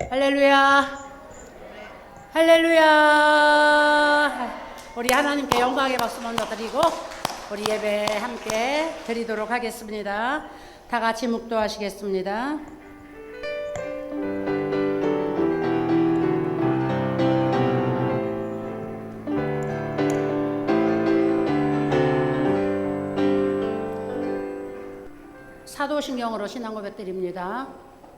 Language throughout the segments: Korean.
할렐루야. 할렐루야. 우리 하나님께 영광의 박수 먼저 드리고 우리 예배 함께 드리도록 하겠습니다. 다 같이 묵도하시겠습니다. 사도신경으로 신앙고백 드립니다.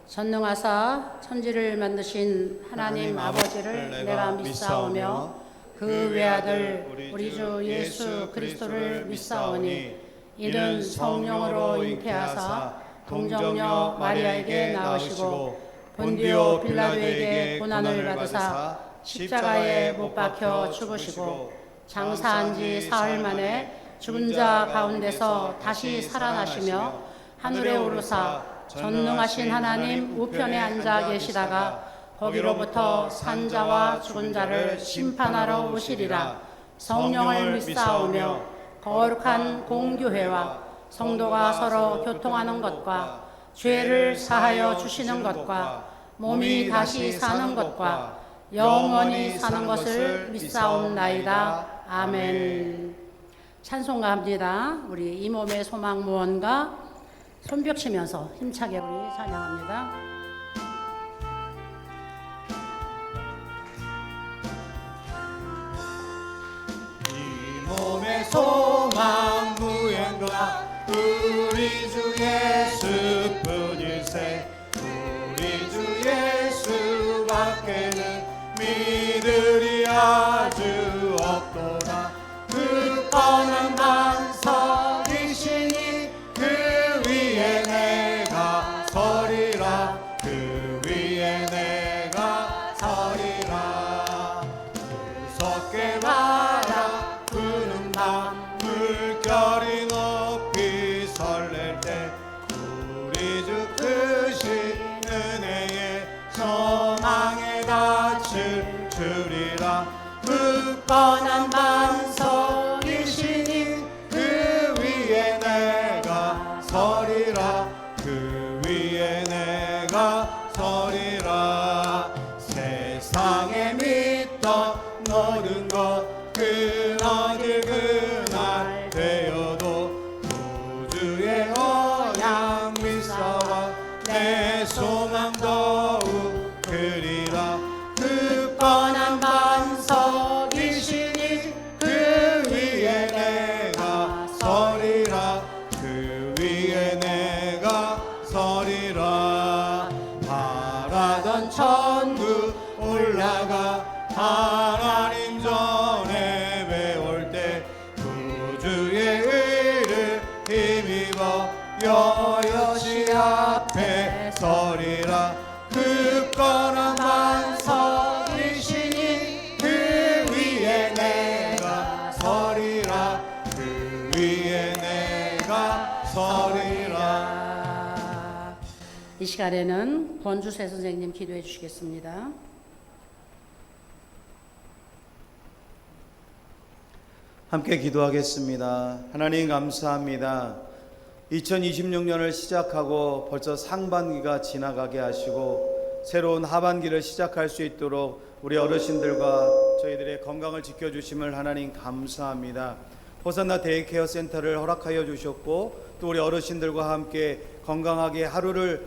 전능하사 천지를 만드신 하나님 아버지를 내가 믿사오며 그 외아들 우리 주 예수 그리스도를 믿사오니 이는 성령으로 잉태하사 동정녀 마리아에게 나으시고 본디오 빌라도에게 고난을 받으사 십자가에 못 박혀 죽으시고 장사한 지 사흘 만에 죽은 자 가운데서 다시 살아나시며 하늘에 오르사 전능하신 하나님 우편에 앉아 계시다가 거기로부터 산자와 죽은 자를 심판하러 오시리라. 성령을 믿사오며 거룩한 공교회와 성도가 서로 교통하는 것과 죄를 사하여 주시는 것과 몸이 다시 사는 것과 영원히 사는 것을 믿사옵나이다. 아멘. 찬송가합니다. 우리 이 몸의 소망 무언가 손뼉 치면서 힘차게 우리 찬양합니다. 이 몸의 소망 무언가 우리 주 예수뿐일세. 우리 주 예수밖에는 믿으리 아주 없도다. 그 뻔한 반석이시니 그 위에 내가 서리라. 그 위에 내가 서리라. 무섭게 바라 부는 밤 물결이 높이 설렐 때 우리 주 크신 은혜에 소망에 닿을 줄이라. 그 뻔한 반석이시니 그 위에 내가 서리라. 그 위에 내가 서리라. 세상에 믿던 모든 것 끊어질 그날 되어도 우주의 언약 믿사와 내 소망 더욱 그리라. 그 뻔한 반석이시니 그 위에 내가 서리라. 그 위에 내가 서리라. 바라던 천국 올라가 하나님 전에 배울 때 구주의 의를 힘입어 여여시 앞에 서리라. 그 뻔한 반석이시니 그 위에 내가 서리라. 그 위에 내가 서리라. 이 시간에는 권주세 선생님 기도해 주시겠습니다. 함께 기도하겠습니다. 하나님 감사합니다. 2026년을 시작하고 벌써 상반기가 지나가게 하시고 새로운 하반기를 시작할 수 있도록 우리 어르신들과 저희들의 건강을 지켜주심을 하나님 감사합니다. 호산나 데이케어 센터를 허락하여 주셨고 또 우리 어르신들과 함께 건강하게 하루를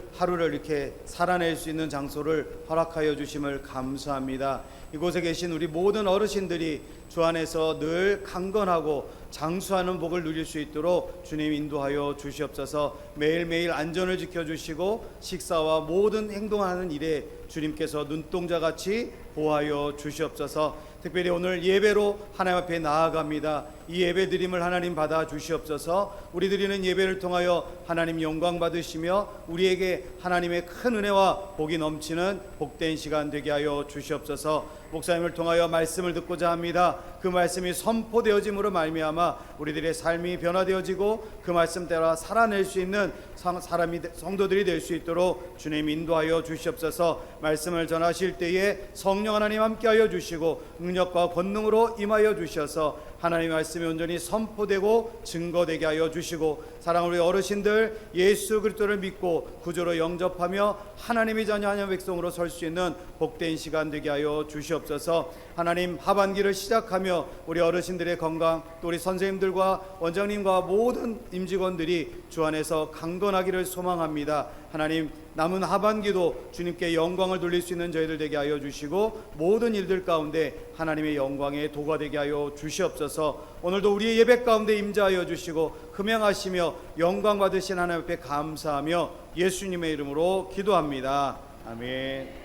이렇게 살아낼 수 있는 장소를 허락하여 주심을 감사합니다. 이곳에 계신 우리 모든 어르신들이 주 안에서 늘 강건하고 장수하는 복을 누릴 수 있도록 주님 인도하여 주시옵소서. 매일매일 안전을 지켜주시고 식사와 모든 행동하는 일에 주님께서 눈동자같이 보호하여 주시옵소서. 특별히 오늘 예배로 하나님 앞에 나아갑니다. 이 예배 드림을 하나님 받아 주시옵소서. 우리 드리는 예배를 통하여 하나님 영광 받으시며 우리에게 하나님의 큰 은혜와 복이 넘치는 복된 시간 되게 하여 주시옵소서. 목사님을 통하여 말씀을 듣고자 합니다. 그 말씀이 선포되어짐으로 말미암아 우리들의 삶이 변화되어지고 그 말씀 따라 살아낼 수 있는 성도들이 될 수 있도록 주님 인도하여 주시옵소서. 말씀을 전하실 때에 성령 하나님 함께하여 주시고 능력과 권능으로 임하여 주셔서 하나님의 말씀이 온전히 선포되고 증거되게 하여 주시고 사랑하는 우리 어르신들 예수 그리스도를 믿고 구주로 영접하며 하나님의 자녀 하나님의 백성으로 설 수 있는 복된 시간 되게 하여 주시옵소서. 하나님, 하반기를 시작하며 우리 어르신들의 건강, 또 우리 선생님들과 원장님과 모든 임직원들이 주 안에서 강건하기를 소망합니다. 하나님, 남은 하반기도 주님께 영광을 돌릴 수 있는 저희들 되게 하여 주시고 모든 일들 가운데 하나님의 영광의 도가 되게 하여 주시옵소서. 오늘도 우리의 예배 가운데 임재하여 주시고 흠양하시며 영광 받으신 하나님 앞에 감사하며 예수님의 이름으로 기도합니다. 아멘.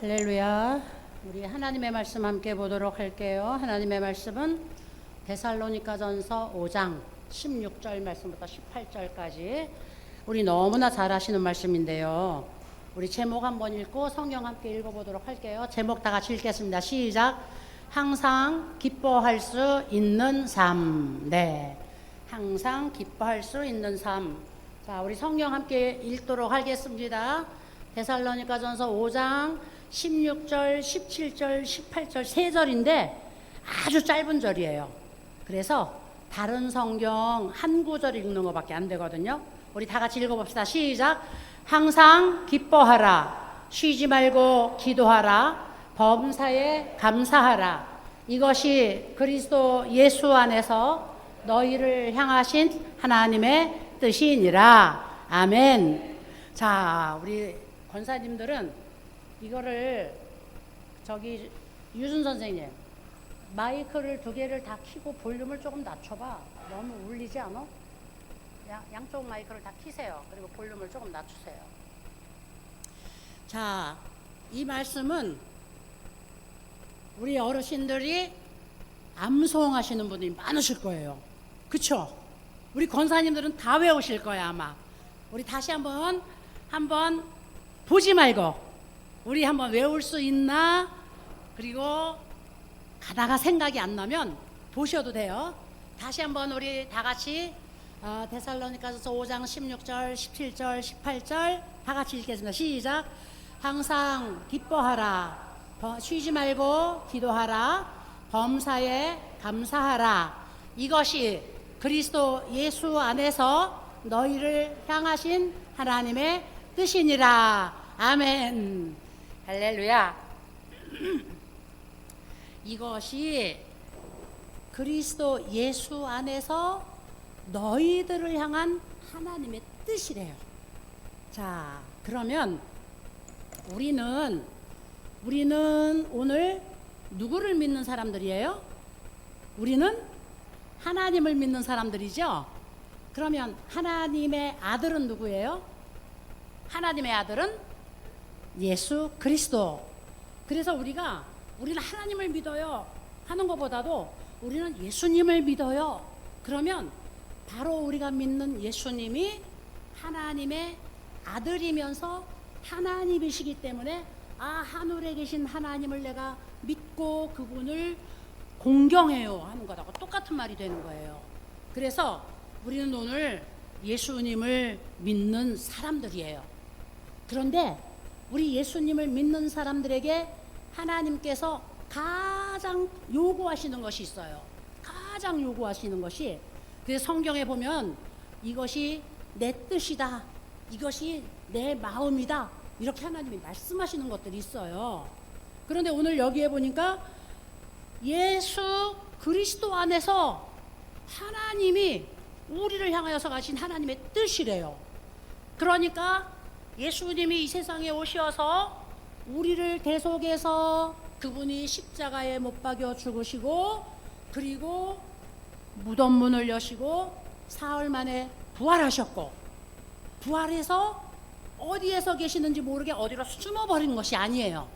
할렐루야. 우리 하나님의 말씀 함께 보도록 할게요. 하나님의 말씀은 데살로니가전서 5장 16절 말씀부터 18절까지 우리 너무나 잘 아시는 말씀인데요. 우리 제목 한번 읽고 성경 함께 읽어보도록 할게요. 제목 다 같이 읽겠습니다. 시작. 항상 기뻐할 수 있는 삶. 네, 항상 기뻐할 수 있는 삶. 자, 우리 성경 함께 읽도록 하겠습니다. 데살로니가전서 5장 16절, 17절, 18절 세 절인데 아주 짧은 절이에요. 그래서 다른 성경 한 구절 읽는 것밖에 안 되거든요. 우리 다 같이 읽어봅시다. 시작. 항상 기뻐하라. 쉬지 말고 기도하라. 범사에 감사하라. 이것이 그리스도 예수 안에서 너희를 향하신 하나님의 뜻이니라. 아멘. 자, 우리 권사님들은 이거를 저기 유준 선생님 마이크를 두 개를 다 켜고 볼륨을 조금 낮춰봐. 너무 울리지 않아? 양쪽 마이크를 다 켜세요. 그리고 볼륨을 조금 낮추세요. 자, 이 말씀은 우리 어르신들이 암송하시는 분이 많으실 거예요. 그쵸? 우리 권사님들은 다 외우실 거야 아마. 우리 다시 한번 보지 말고 우리 한번 외울 수 있나? 그리고 가다가 생각이 안 나면 보셔도 돼요. 다시 한번 우리 다 같이 데살로니가전서 5장 16절, 17절, 18절 다 같이 읽겠습니다. 시작. 항상 기뻐하라. 쉬지 말고 기도하라. 범사에 감사하라. 이것이 그리스도 예수 안에서 너희를 향하신 하나님의 뜻이니라. 아멘. 할렐루야. 이것이 그리스도 예수 안에서 너희들을 향한 하나님의 뜻이래요. 자, 그러면 우리는 오늘 누구를 믿는 사람들이에요? 우리는 하나님을 믿는 사람들이죠. 그러면 하나님의 아들은 누구예요? 하나님의 아들은 예수 그리스도. 그래서 우리는 하나님을 믿어요 하는 것보다도 우리는 예수님을 믿어요. 그러면 바로 우리가 믿는 예수님이 하나님의 아들이면서 하나님이시기 때문에 하늘에 계신 하나님을 내가 믿고 그분을 공경해요 하는 것하고 똑같은 말이 되는 거예요. 그래서 우리는 오늘 예수님을 믿는 사람들이에요. 그런데 우리 예수님을 믿는 사람들에게 하나님께서 가장 요구하시는 것이 있어요. 가장 요구하시는 것이, 그래서 성경에 보면 이것이 내 뜻이다, 이것이 내 마음이다, 이렇게 하나님이 말씀하시는 것들이 있어요. 그런데 오늘 여기에 보니까 예수 그리스도 안에서 하나님이 우리를 향하여서 가신 하나님의 뜻이래요. 그러니까 예수님이 이 세상에 오셔서 우리를 대속해서 그분이 십자가에 못 박여 죽으시고 그리고 무덤 문을 여시고 사흘 만에 부활하셨고, 부활해서 어디에서 계시는지 모르게 어디로 숨어버린 것이 아니에요.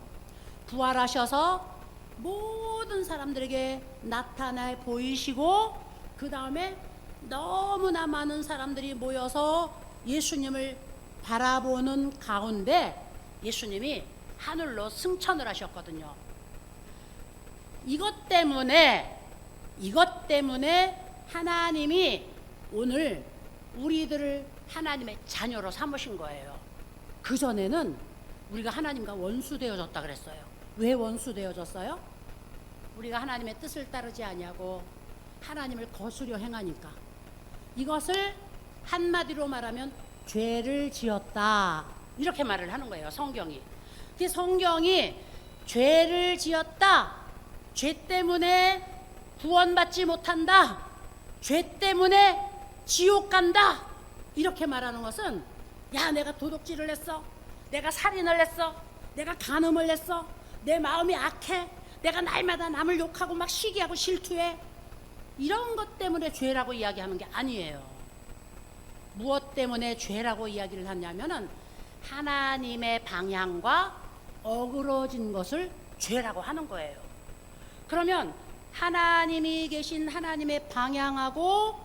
부활하셔서 모든 사람들에게 나타나 보이시고 그 다음에 너무나 많은 사람들이 모여서 예수님을 바라보는 가운데 예수님이 하늘로 승천을 하셨거든요. 이것 때문에 하나님이 오늘 우리들을 하나님의 자녀로 삼으신 거예요. 그전에는 우리가 하나님과 원수 되어졌다 그랬어요. 왜 원수 되어졌어요? 우리가 하나님의 뜻을 따르지 아니하고 하나님을 거스려 행하니까. 이것을 한마디로 말하면 죄를 지었다, 이렇게 말을 하는 거예요, 성경이. 그 성경이 죄를 지었다, 죄 때문에 구원받지 못한다, 죄 때문에 지옥 간다, 이렇게 말하는 것은, 야, 내가 도둑질을 했어, 내가 살인을 했어, 내가 간음을 했어, 내 마음이 악해, 내가 날마다 남을 욕하고 막 시기하고 실투해, 이런 것 때문에 죄라고 이야기하는 게 아니에요. 무엇 때문에 죄라고 이야기를 하냐면은 하나님의 방향과 어그러진 것을 죄라고 하는 거예요. 그러면 하나님이 계신 하나님의 방향하고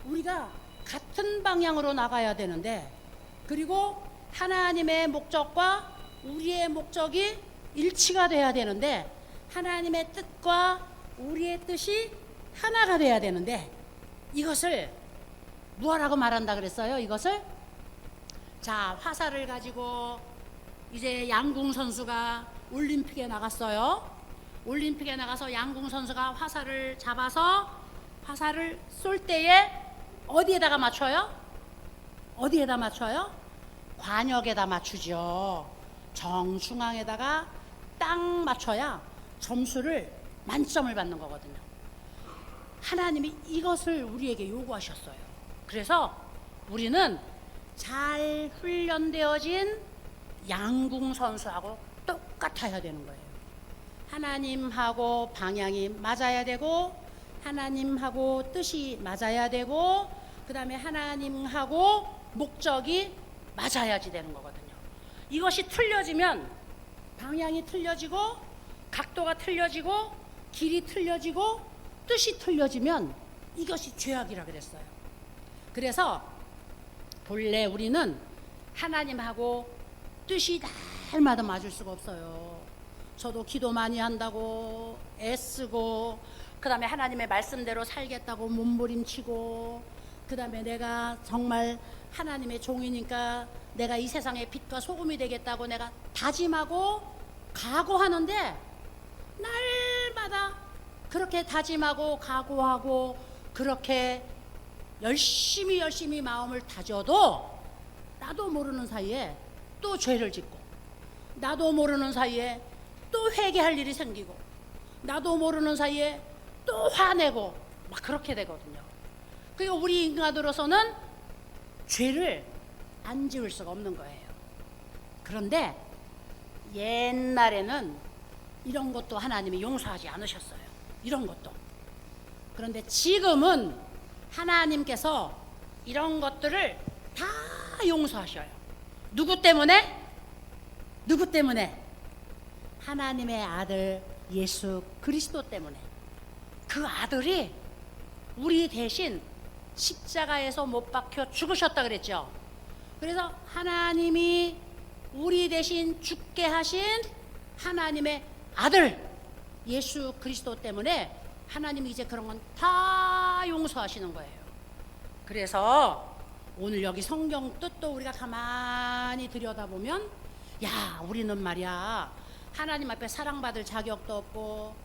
우리가 같은 방향으로 나가야 되는데, 그리고 하나님의 목적과 우리의 목적이 일치가 돼야 되는데, 하나님의 뜻과 우리의 뜻이 하나가 돼야 되는데, 이것을 뭐라고 말한다 그랬어요? 이것을, 자, 화살을 가지고 이제 양궁 선수가 올림픽에 나갔어요. 올림픽에 나가서 양궁 선수가 화살을 잡아서 화살을 쏠 때에 어디에다가 맞춰요? 어디에다 맞춰요? 관역에다 맞추죠. 정중앙에다가 딱 맞춰야 점수를 만점을 받는 거거든요. 하나님이 이것을 우리에게 요구하셨어요. 그래서 우리는 잘 훈련되어진 양궁 선수하고 똑같아야 되는 거예요. 하나님하고 방향이 맞아야 되고, 하나님하고 뜻이 맞아야 되고, 그 다음에 하나님하고 목적이 맞아야지 되는 거거든요. 이것이 틀려지면, 방향이 틀려지고 각도가 틀려지고 길이 틀려지고 뜻이 틀려지면 이것이 죄악이라 그랬어요. 그래서 본래 우리는 하나님하고 뜻이 날마다 맞을 수가 없어요. 저도 기도 많이 한다고 애쓰고, 그 다음에 하나님의 말씀대로 살겠다고 몸부림치고, 그 다음에 내가 정말 하나님의 종이니까 내가 이 세상의 빛과 소금이 되겠다고 내가 다짐하고 각오하는데, 날마다 그렇게 다짐하고 각오하고 그렇게 열심히 마음을 다져도 나도 모르는 사이에 또 죄를 짓고, 나도 모르는 사이에 또 회개할 일이 생기고, 나도 모르는 사이에 또 화내고 막 그렇게 되거든요. 그리고 우리 인간으로서는 죄를 안 지을 수가 없는 거예요. 그런데 옛날에는 이런 것도 하나님이 용서하지 않으셨어요. 이런 것도. 그런데 지금은 하나님께서 이런 것들을 다 용서하셔요. 누구 때문에? 누구 때문에? 하나님의 아들 예수 그리스도 때문에. 그 아들이 우리 대신 십자가에서 못 박혀 죽으셨다 그랬죠. 그래서 하나님이 우리 대신 죽게 하신 하나님의 아들 예수 그리스도 때문에 하나님이 이제 그런 건 다 용서하시는 거예요. 그래서 오늘 여기 성경 뜻도 우리가 가만히 들여다보면, 야, 우리는 말이야 하나님 앞에 사랑받을 자격도 없고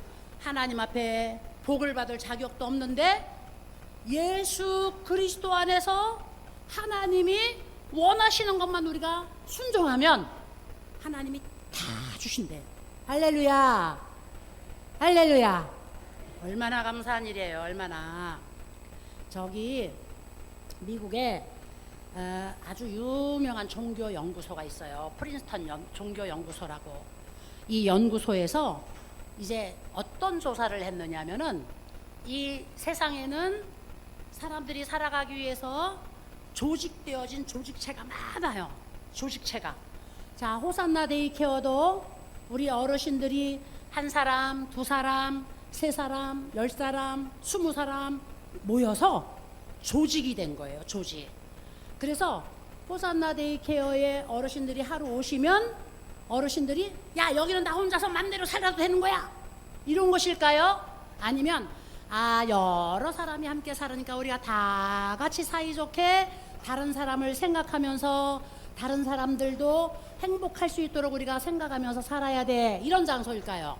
하나님 앞에 복을 받을 자격도 없는데, 예수 그리스도 안에서 하나님이 원하시는 것만 우리가 순종하면 하나님이 다 주신대요. 할렐루야, 할렐루야. 얼마나 감사한 일이에요. 얼마나. 저기 미국에 아주 유명한 종교 연구소가 있어요. 프린스턴 종교 연구소라고. 이 연구소에서 이제 어떤 조사를 했느냐면은, 이 세상에는 사람들이 살아가기 위해서 조직되어진 조직체가 많아요. 조직체가. 자, 호산나 데이케어도 우리 어르신들이 한 사람, 두 사람, 세 사람, 10사람, 20사람 모여서 조직이 된 거예요. 조직. 그래서 호산나 데이케어에 어르신들이 하루 오시면 어르신들이, 야, 여기는 나 혼자서 맘대로 살아도 되는 거야, 이런 것일까요? 아니면 여러 사람이 함께 살으니까 우리가 다 같이 사이좋게 다른 사람을 생각하면서 다른 사람들도 행복할 수 있도록 우리가 생각하면서 살아야 돼. 이런 장소일까요?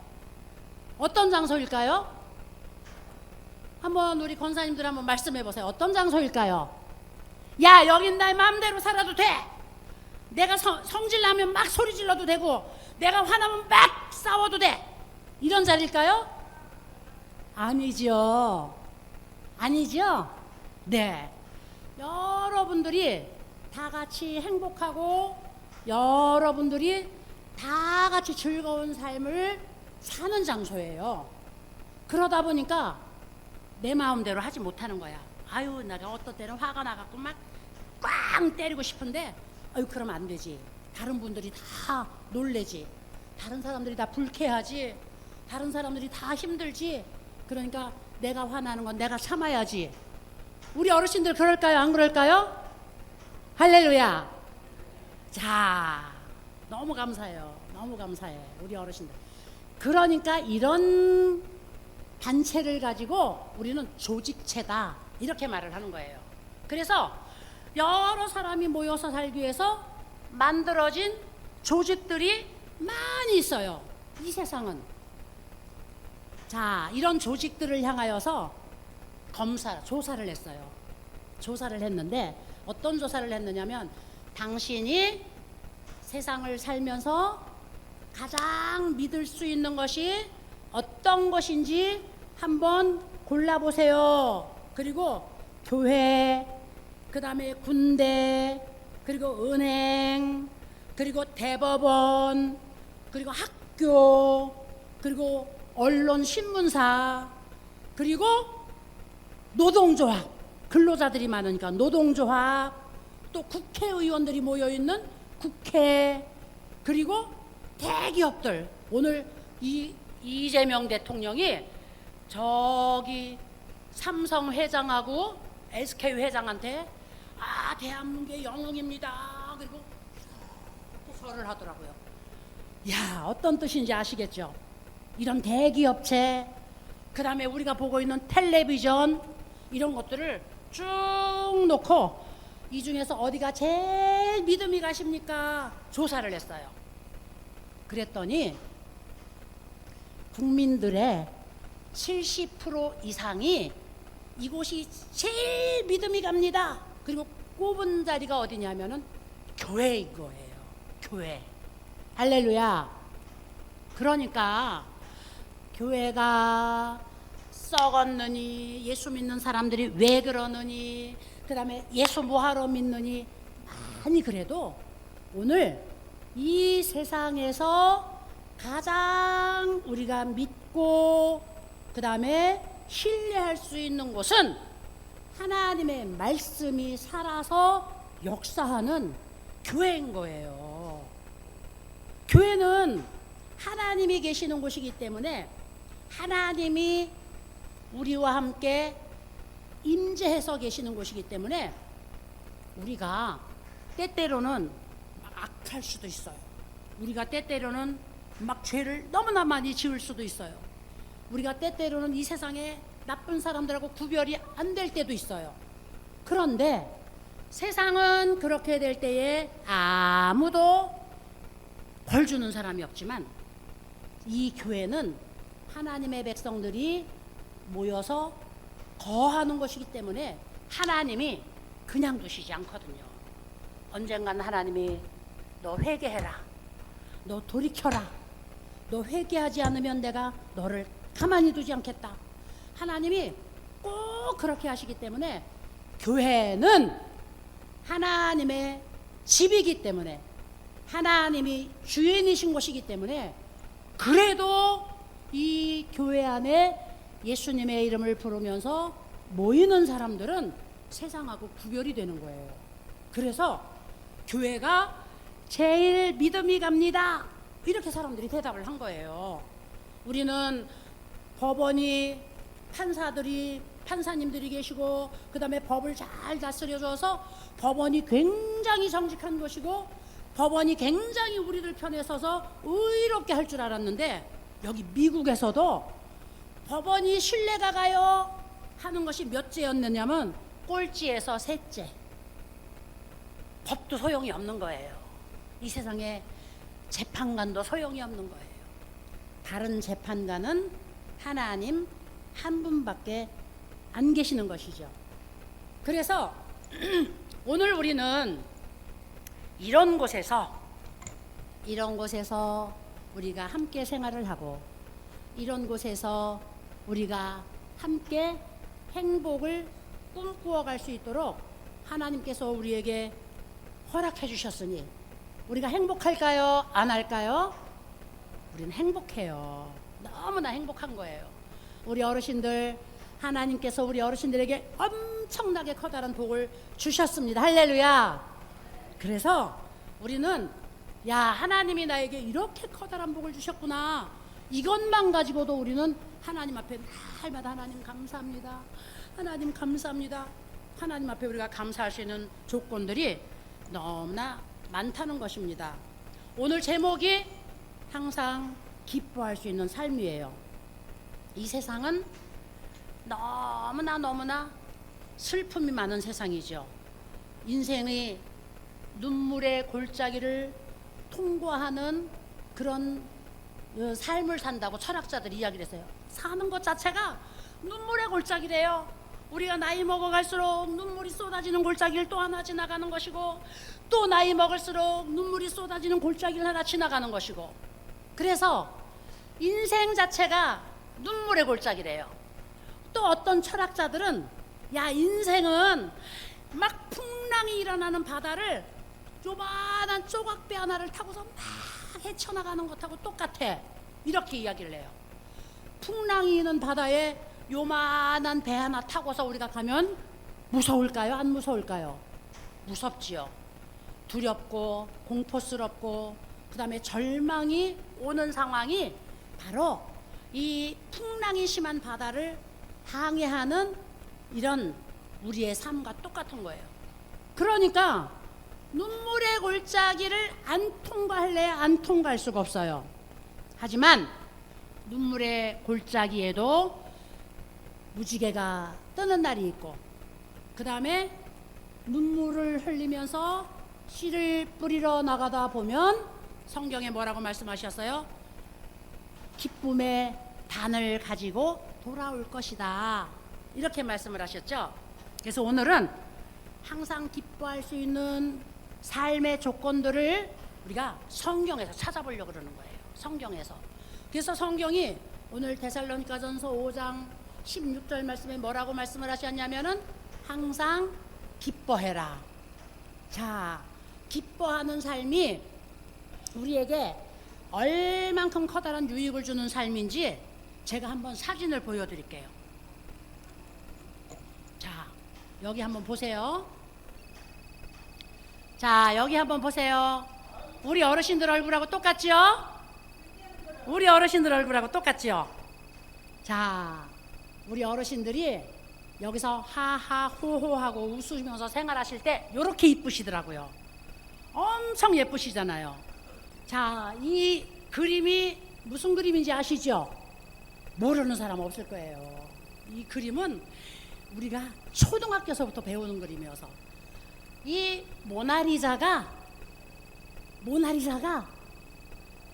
어떤 장소일까요? 한번 우리 권사님들 한번 말씀해 보세요. 어떤 장소일까요? 야, 여긴 내 마음대로 살아도 돼. 내가 성질 나면 막 소리 질러도 되고, 내가 화나면 막 싸워도 돼. 이런 자리일까요? 아니죠. 아니죠? 네. 여러분들이 다 같이 행복하고 여러분들이 다 같이 즐거운 삶을 사는 장소예요. 그러다 보니까 내 마음대로 하지 못하는 거야. 아유, 내가 어떤 때는 화가 나갖고 막 꽝 때리고 싶은데, 아유, 그러면 안 되지. 다른 분들이 다 놀래지. 다른 사람들이 다 불쾌하지. 다른 사람들이 다 힘들지. 그러니까 내가 화나는 건 내가 참아야지. 우리 어르신들 그럴까요? 안 그럴까요? 할렐루야. 자, 너무 감사해요. 너무 감사해. 우리 어르신들. 그러니까 이런 단체를 가지고 우리는 조직체다. 이렇게 말을 하는 거예요. 그래서 여러 사람이 모여서 살기 위해서 만들어진 조직들이 많이 있어요. 이 세상은. 자, 이런 조직들을 향하여서 조사를 했어요. 조사를 했는데 어떤 조사를 했느냐면, 당신이 세상을 살면서 가장 믿을 수 있는 것이 어떤 것인지 한번 골라보세요. 그리고 교회, 그 다음에 군대, 그리고 은행, 그리고 대법원, 그리고 학교, 그리고 언론 신문사, 그리고 노동조합, 근로자들이 많으니까 노동조합, 또 국회의원들이 모여있는 국회, 그리고 대기업들. 오늘 이재명 대통령이 저기 삼성 회장하고 SK 회장한테 대한민국의 영웅입니다. 그리고 설을 하더라고요. 야, 어떤 뜻인지 아시겠죠? 이런 대기업체, 그 다음에 우리가 보고 있는 텔레비전, 이런 것들을 쭉 놓고 이 중에서 어디가 제일 믿음이 가십니까? 조사를 했어요. 그랬더니 국민들의 70% 이상이 이곳이 제일 믿음이 갑니다. 그리고 꼽은 자리가 어디냐면은 교회인 거예요. 교회. 할렐루야. 그러니까 교회가 썩었느니, 예수 믿는 사람들이 왜 그러느니, 그 다음에 예수 뭐하러 믿느니, 많이 그래도 오늘 이 세상에서 가장 우리가 믿고 그 다음에 신뢰할 수 있는 곳은 하나님의 말씀이 살아서 역사하는 교회인 거예요. 교회는 하나님이 계시는 곳이기 때문에 하나님이 우리와 함께 임재해서 계시는 곳이기 때문에 우리가 때때로는 악할 수도 있어요. 우리가 때때로는 막 죄를 너무나 많이 지을 수도 있어요. 우리가 때때로는 이 세상에 나쁜 사람들하고 구별이 안 될 때도 있어요. 그런데 세상은 그렇게 될 때에 아무도 벌 주는 사람이 없지만, 이 교회는 하나님의 백성들이 모여서 거하는 것이기 때문에 하나님이 그냥 두시지 않거든요. 언젠간 하나님이 너 회개해라, 너 돌이켜라, 너 회개하지 않으면 내가 너를 가만히 두지 않겠다. 하나님이 꼭 그렇게 하시기 때문에 교회는 하나님의 집이기 때문에, 하나님이 주인이신 곳이기 때문에, 그래도 이 교회 안에 예수님의 이름을 부르면서 모이는 사람들은 세상하고 구별이 되는 거예요. 그래서 교회가 제일 믿음이 갑니다, 이렇게 사람들이 대답을 한 거예요. 우리는 법원이, 판사님들이 계시고, 그 다음에 법을 잘 다스려줘서 법원이 굉장히 정직한 것이고, 법원이 굉장히 우리들 편에 서서 의롭게 할 줄 알았는데, 여기 미국에서도 법원이 신뢰가 가요 하는 것이 몇 제였느냐면 꼴찌에서 셋째. 법도 소용이 없는 거예요. 이 세상에 재판관도 소용이 없는 거예요. 다른 재판관은 하나님 한 분밖에 안 계시는 것이죠. 그래서 오늘 우리는 이런 곳에서 우리가 함께 생활을 하고, 이런 곳에서 우리가 함께 행복을 꿈꾸어 갈 수 있도록 하나님께서 우리에게 허락해 주셨으니 우리가 행복할까요? 안 할까요? 우리는 행복해요. 너무나 행복한 거예요. 우리 어르신들, 하나님께서 우리 어르신들에게 엄청나게 커다란 복을 주셨습니다. 할렐루야. 그래서 우리는 야, 하나님이 나에게 이렇게 커다란 복을 주셨구나, 이것만 가지고도 우리는 하나님 앞에 날마다 하나님 감사합니다, 하나님 감사합니다, 하나님 앞에 우리가 감사할 수 있는 조건들이 너무나 많다는 것입니다. 오늘 제목이 항상 기뻐할 수 있는 삶이에요. 이 세상은 너무나 슬픔이 많은 세상이죠. 인생의 눈물의 골짜기를 통과하는 그런 삶을 산다고 철학자들이 이야기를 했어요. 사는 것 자체가 눈물의 골짜기래요. 우리가 나이 먹어갈수록 눈물이 쏟아지는 골짜기를 또 하나 지나가는 것이고, 또 나이 먹을수록 눈물이 쏟아지는 골짜기를 하나 지나가는 것이고, 그래서 인생 자체가 눈물의 골짜기래요. 또 어떤 철학자들은 야, 인생은 막 풍랑이 일어나는 바다를 요만한 조각배 하나를 타고서 막 헤쳐나가는 것하고 똑같아, 이렇게 이야기를 해요. 풍랑이 있는 바다에 요만한 배 하나 타고서 우리가 가면 무서울까요? 안 무서울까요? 무섭지요. 두렵고 공포스럽고, 그 다음에 절망이 오는 상황이 바로 이 풍랑이 심한 바다를 항해하는 이런 우리의 삶과 똑같은 거예요. 그러니까 눈물의 골짜기를 안 통과할래? 안 통과할 수가 없어요. 하지만 눈물의 골짜기에도 무지개가 뜨는 날이 있고, 그 다음에 눈물을 흘리면서 씨를 뿌리러 나가다 보면 성경에 뭐라고 말씀하셨어요? 기쁨의 단을 가지고 돌아올 것이다, 이렇게 말씀을 하셨죠. 그래서 오늘은 항상 기뻐할 수 있는 삶의 조건들을 우리가 성경에서 찾아보려고 그러는 거예요. 성경에서. 그래서 성경이 오늘 데살로니가전서 5장 16절 말씀에 뭐라고 말씀을 하셨냐면은 항상 기뻐해라. 자, 기뻐하는 삶이 우리에게 얼만큼 커다란 유익을 주는 삶인지 제가 한번 사진을 보여드릴게요. 자, 여기 한번 보세요. 자, 여기 한번 보세요. 우리 어르신들 얼굴하고 똑같지요? 우리 어르신들 얼굴하고 똑같지요? 자, 우리 어르신들이 여기서 하하 호호하고 웃으면서 생활하실 때 이렇게 이쁘시더라고요. 엄청 예쁘시잖아요. 자, 이 그림이 무슨 그림인지 아시죠? 모르는 사람 없을 거예요. 이 그림은 우리가 초등학교서부터 배우는 그림이어서, 이 모나리자가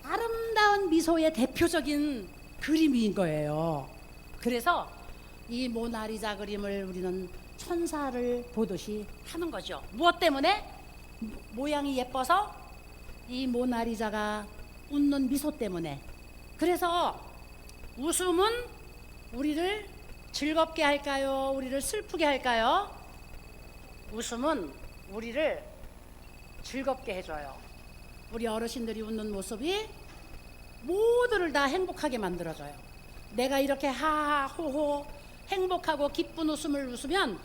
아름다운 미소의 대표적인 그림인 거예요. 그래서 이 모나리자 그림을 우리는 천사를 보듯이 하는 거죠. 무엇 때문에? 모양이 예뻐서, 이 모나리자가 웃는 미소 때문에. 그래서 웃음은 우리를 즐겁게 할까요? 우리를 슬프게 할까요? 웃음은 우리를 즐겁게 해줘요. 우리 어르신들이 웃는 모습이 모두를 다 행복하게 만들어줘요. 내가 이렇게 하하 호호 행복하고 기쁜 웃음을 웃으면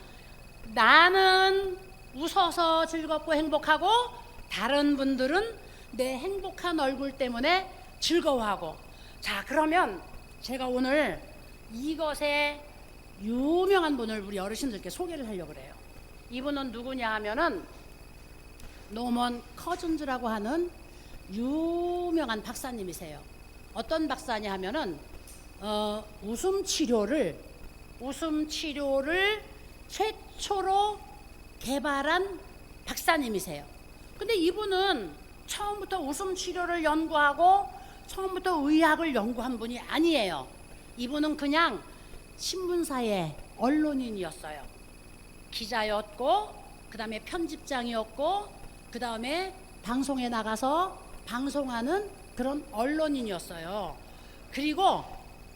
나는 웃어서 즐겁고 행복하고, 다른 분들은 내 행복한 얼굴 때문에 즐거워하고. 자, 그러면 제가 오늘 이것에 유명한 분을 우리 어르신들께 소개를 하려고 그래요. 이분은 누구냐 하면은 노먼 커즌즈라고 하는 유명한 박사님이세요. 어떤 박사냐 하면은 웃음 치료를 최초로 개발한 박사님이세요. 근데 이분은 처음부터 웃음 치료를 연구하고 처음부터 의학을 연구한 분이 아니에요. 이분은 그냥 신문사의 언론인이었어요. 기자였고, 그 다음에 편집장이었고, 그 다음에 방송에 나가서 방송하는 그런 언론인이었어요. 그리고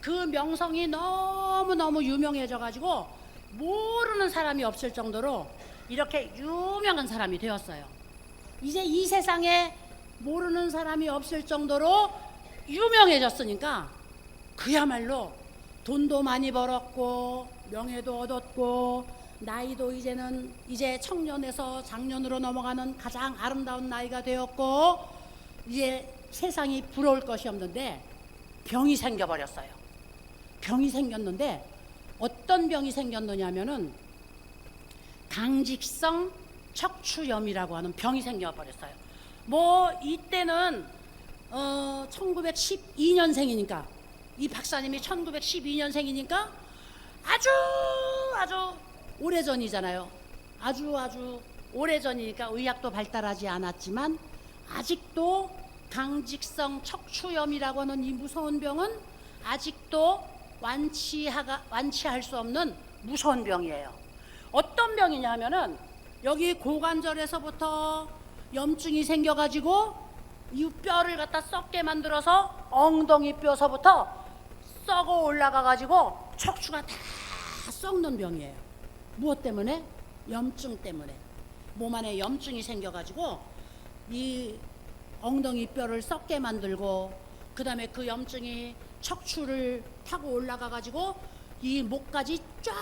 그 명성이 너무너무 유명해져 가지고 모르는 사람이 없을 정도로 이렇게 유명한 사람이 되었어요. 이제 이 세상에 모르는 사람이 없을 정도로 유명해졌으니까 그야말로 돈도 많이 벌었고 명예도 얻었고 나이도 이제는 이제 청년에서 장년으로 넘어가는 가장 아름다운 나이가 되었고 이제 세상이 부러울 것이 없는데 병이 생겨버렸어요. 병이 생겼는데 어떤 병이 생겼느냐면은 강직성 척추염이라고 하는 병이 생겨버렸어요. 뭐 이때는 1912년생이니까 이 박사님이 1912년생이니까 아주 오래전이잖아요. 아주 오래전이니까 의학도 발달하지 않았지만 아직도 강직성 척추염이라고 하는 이 무서운 병은 아직도 완치할 수 없는 무서운 병이에요. 어떤 병이냐 하면은 여기 고관절에서부터 염증이 생겨가지고 이 뼈를 갖다 썩게 만들어서 엉덩이 뼈서부터 썩어 올라가가지고 척추가 다 썩는 병이에요. 무엇 때문에? 염증 때문에. 몸 안에 염증이 생겨가지고 이 엉덩이 뼈를 썩게 만들고 그 다음에 그 염증이 척추를 타고 올라가가지고 이 목까지 쫙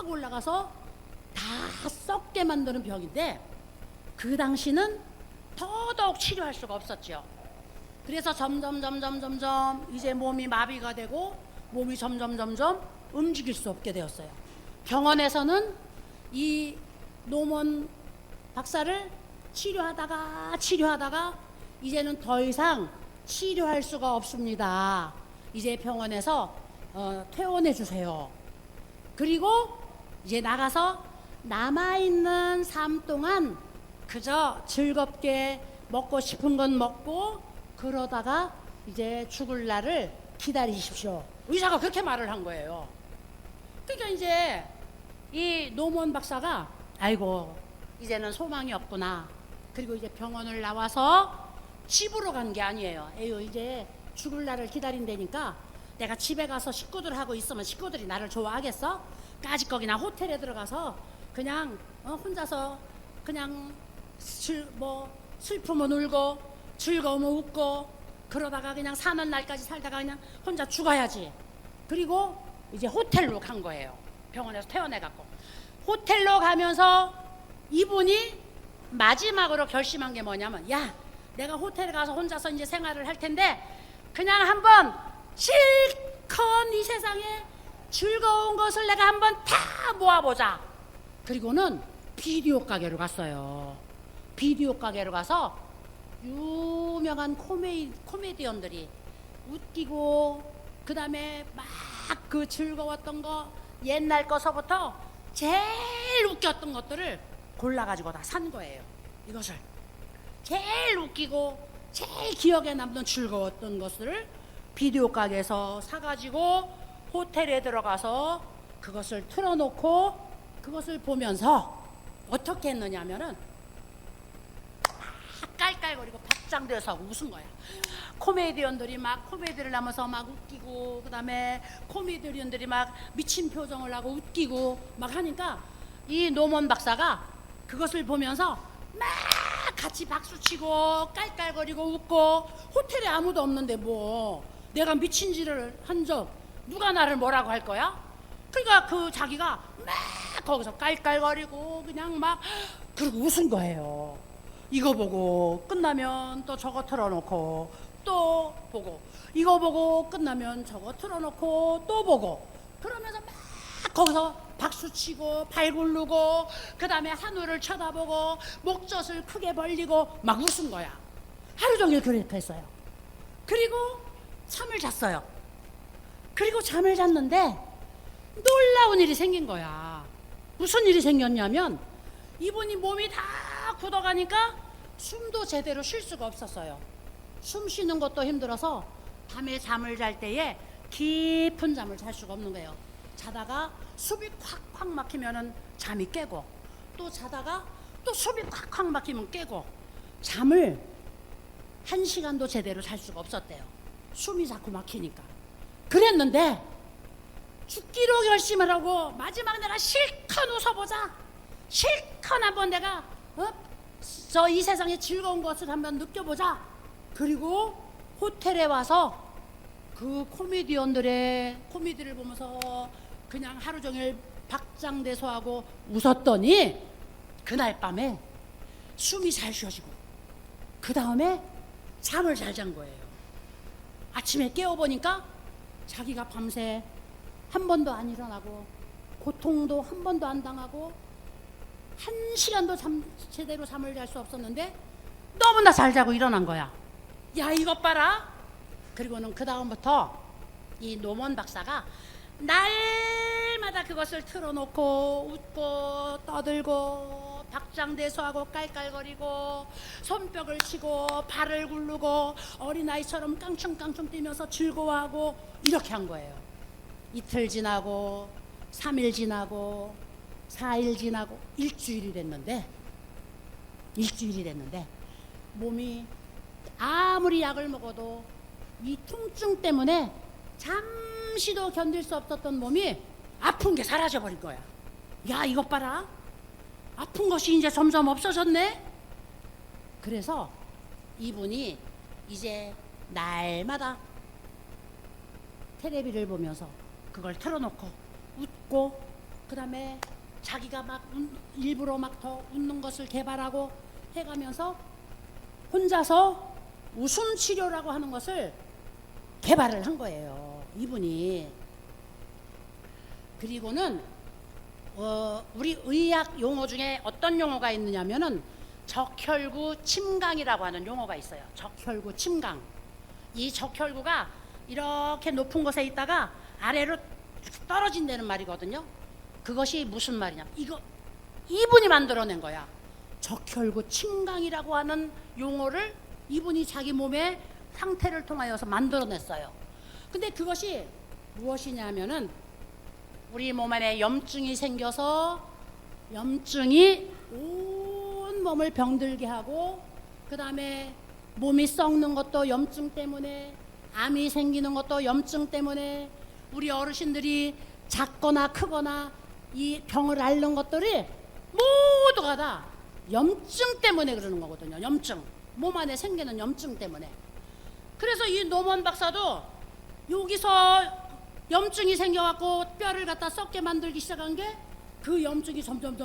올라가서 다 썩게 만드는 병인데 그 당시는 더더욱 치료할 수가 없었죠. 그래서 점점 이제 몸이 마비가 되고 몸이 점점 움직일 수 없게 되었어요. 병원에서는 이 노먼 박사를 치료하다가 이제는 더 이상 치료할 수가 없습니다. 이제 병원에서 퇴원해 주세요. 그리고 이제 나가서 남아있는 삶 동안 그저 즐겁게 먹고 싶은 건 먹고 그러다가 이제 죽을 날을 기다리십시오. 의사가 그렇게 말을 한 거예요. 그러니까 이제 이 노먼 박사가 아이고 이제는 소망이 없구나. 그리고 이제 병원을 나와서 집으로 간 게 아니에요. 에휴 이제 죽을 날을 기다린다니까 내가 집에 가서 식구들하고 있으면 식구들이 나를 좋아하겠어? 까짓 거기나 호텔에 들어가서 그냥 혼자서 그냥 슬프면 울고 즐거우면 웃고 그러다가 그냥 사는 날까지 살다가 그냥 혼자 죽어야지. 그리고 이제 호텔로 간 거예요. 병원에서 퇴원해갖고 호텔로 가면서 이분이 마지막으로 결심한 게 뭐냐면 야 내가 호텔에 가서 혼자서 이제 생활을 할 텐데 그냥 한번 실컷 이 세상에 즐거운 것을 내가 한번 다 모아보자. 그리고는 비디오 가게로 갔어요. 비디오 가게로 가서 유명한 코미디언들이 웃기고 그 다음에 막 그 즐거웠던 거 옛날 거서부터 제일 웃겼던 것들을 골라가지고 다 산 거예요. 이것을 제일 웃기고 제일 기억에 남는 즐거웠던 것을 비디오 가게에서 사가지고 호텔에 들어가서 그것을 틀어놓고 그것을 보면서 어떻게 했느냐 하면은 깔깔거리고 박장대서 웃은 거야. 코미디언들이 막 코미디를 하면서 막 웃기고 그 다음에 코미디언들이 막 미친 표정을 하고 웃기고 막 하니까 이 노먼 박사가 그것을 보면서 막 같이 박수치고 깔깔거리고 웃고 호텔에 아무도 없는데 뭐 내가 미친 짓을 한 적 누가 나를 뭐라고 할 거야? 그러니까 그 자기가 막 거기서 깔깔거리고 그냥 막 그러고 웃은 거예요. 이거 보고 끝나면 또 저거 틀어놓고 또 보고 이거 보고 끝나면 저거 틀어놓고 또 보고 그러면서 막 거기서 박수치고 발 굴르고 그 다음에 하늘을 쳐다보고 목젖을 크게 벌리고 막 웃은 거야. 하루 종일 그렇게 했어요. 그리고 잠을 잤어요. 그리고 잠을 잤는데 놀라운 일이 생긴 거야. 무슨 일이 생겼냐면 이분이 몸이 다 굳어가니까 숨도 제대로 쉴 수가 없었어요. 숨 쉬는 것도 힘들어서 밤에 잠을 잘 때에 깊은 잠을 잘 수가 없는 거예요. 자다가 숨이 콱콱 막히면은 잠이 깨고, 또 자다가 또 숨이 콱콱 막히면 깨고, 잠을 1시간도 제대로 잘 수가 없었대요. 숨이 자꾸 막히니까. 그랬는데 죽기로 결심을 하고 마지막 내가 실컷 웃어보자, 실컷 한번 내가 저 이 세상의 즐거운 것을 한번 느껴보자. 그리고 호텔에 와서 그 코미디언들의 코미디를 보면서 그냥 하루 종일 박장대소하고 웃었더니 그날 밤에 숨이 잘 쉬어지고 그 다음에 잠을 잘 잔 거예요. 아침에 깨어보니까 자기가 밤새 한 번도 안 일어나고 고통도 한 번도 안 당하고 1시간도 제대로 잠을 잘 수 없었는데 너무나 잘 자고 일어난 거야. 야, 이것 봐라. 그리고는 그 다음부터 이 노먼 박사가 날마다 그것을 틀어놓고 웃고 떠들고 박장대소하고 깔깔거리고 손뼉을 치고 발을 굴르고 어린아이처럼 깡충깡충 뛰면서 즐거워하고 이렇게 한 거예요. 이틀 지나고 3일 지나고 4일 지나고 일주일이 됐는데 몸이 아무리 약을 먹어도 이 통증 때문에 잠시도 견딜 수 없었던 몸이 아픈 게 사라져버린 거야. 야, 이것 봐라. 아픈 것이 이제 점점 없어졌네. 그래서 이분이 이제 날마다 텔레비를 보면서 그걸 틀어놓고 웃고, 그 다음에 자기가 막 일부러 막 더 웃는 것을 개발하고 해가면서 혼자서 웃음 치료라고 하는 것을 개발을 한 거예요, 이분이. 그리고는 우리 의학 용어 중에 어떤 용어가 있느냐면은 적혈구 침강이라고 하는 용어가 있어요. 적혈구 침강. 이 적혈구가 이렇게 높은 곳에 있다가 아래로 떨어진다는 말이거든요. 그것이 무슨 말이냐, 이분이 만들어낸 거야. 적혈구 침강이라고 하는 용어를 이분이 자기 몸의 상태를 통하여서 만들어냈어요. 근데 그것이 무엇이냐면은 우리 몸 안에 염증이 생겨서 염증이 온 몸을 병들게 하고, 그 다음에 몸이 썩는 것도 염증 때문에, 암이 생기는 것도 염증 때문에, 우리 어르신들이 작거나 크거나 이 병을 앓는 것들이 모두가 다 염증 때문에 그러는 거거든요. 염증, 몸 안에 생기는 염증 때문에. 그래서 이 노먼 박사도 여기서 염증이 생겨갖고 뼈를 갖다 썩게 만들기 시작한 게 그 염증이 점점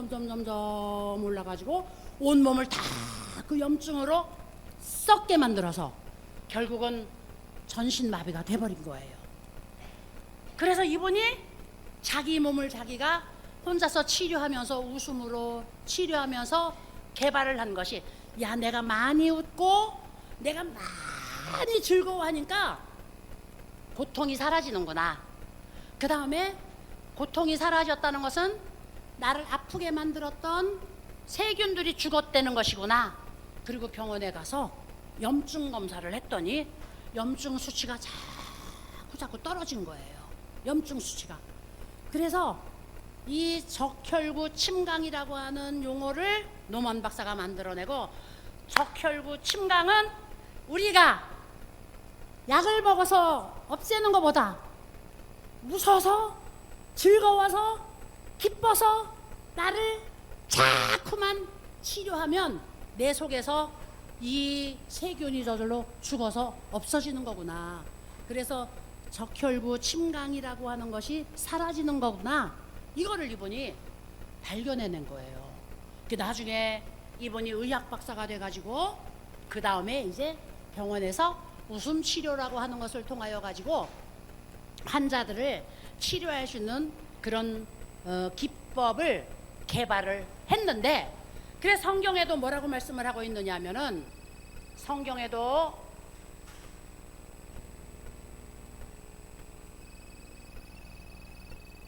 올라가지고 온 몸을 다 그 염증으로 썩게 만들어서 결국은 전신마비가 돼버린 거예요. 그래서 이분이 자기 몸을 자기가 혼자서 치료하면서 웃음으로 치료하면서 개발을 한 것이, 야, 내가 많이 웃고 내가 많이 즐거워하니까 고통이 사라지는구나. 그 다음에 고통이 사라졌다는 것은 나를 아프게 만들었던 세균들이 죽었다는 것이구나. 그리고 병원에 가서 염증 검사를 했더니 염증 수치가 자꾸 떨어진 거예요. 염증 수치가. 그래서 이 적혈구 침강이라고 하는 용어를 노먼 박사가 만들어내고, 적혈구 침강은 우리가 약을 먹어서 없애는 것보다 웃어서 즐거워서 기뻐서 나를 자꾸만 치료하면 내 속에서 이 세균이 저절로 죽어서 없어지는 거구나. 그래서 적혈구 침강이라고 하는 것이 사라지는 거구나. 이거를 이분이 발견해낸 거예요. 그 나중에 이분이 의학 박사가 돼가지고 그 다음에 이제 병원에서 웃음 치료라고 하는 것을 통하여 가지고 환자들을 치료할 수 있는 그런 기법을 개발을 했는데, 그래서 성경에도 뭐라고 말씀을 하고 있느냐 하면은, 성경에도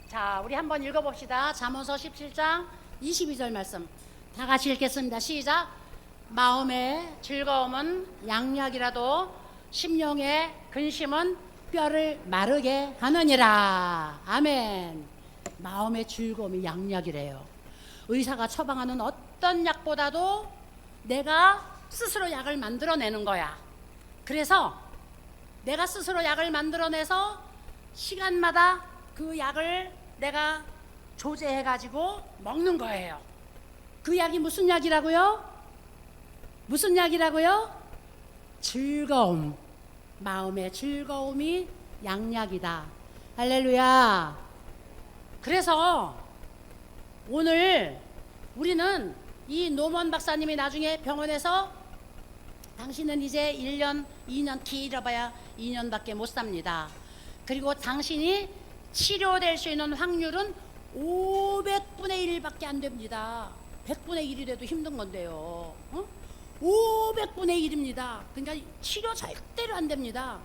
자, 우리 한번 읽어봅시다. 잠언서 17장 22절 말씀 다 같이 읽겠습니다. 시작. 마음의 즐거움은 양약이라도 심령의 근심은 뼈를 마르게 하느니라. 아멘. 마음의 즐거움이 양약이래요. 의사가 처방하는 어떤 약보다도 내가 스스로 약을 만들어내는 거야. 그래서 내가 스스로 약을 만들어내서 시간마다 그 약을 내가 조제해가지고 먹는 거예요. 그 약이 무슨 약이라고요? 무슨 약이라고요? 즐거움. 마음의 즐거움이 양약이다. 할렐루야. 그래서 오늘 우리는 이 노먼 박사님이 나중에 병원에서 당신은 이제 1년, 2년 길어봐야 2년밖에 못 삽니다. 그리고 당신이 치료될 수 있는 확률은 500분의 1밖에 안 됩니다. 100분의 1이 돼도 힘든 건데요. 500분의 1입니다. 그러니까 치료 절대로 안 됩니다.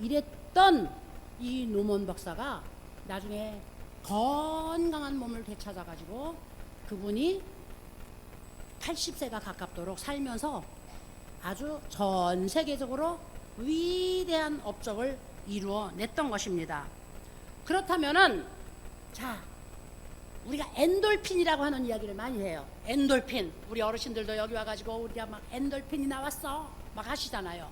이랬던 이 노먼 박사가 나중에 건강한 몸을 되찾아가지고 그분이 80세가 가깝도록 살면서 아주 전 세계적으로 위대한 업적을 이루어냈던 것입니다. 그렇다면은 자, 우리가 엔돌핀이라고 하는 이야기를 많이 해요. 엔돌핀. 우리 어르신들도 여기 와가지고 우리가 막 엔돌핀이 나왔어 막 하시잖아요.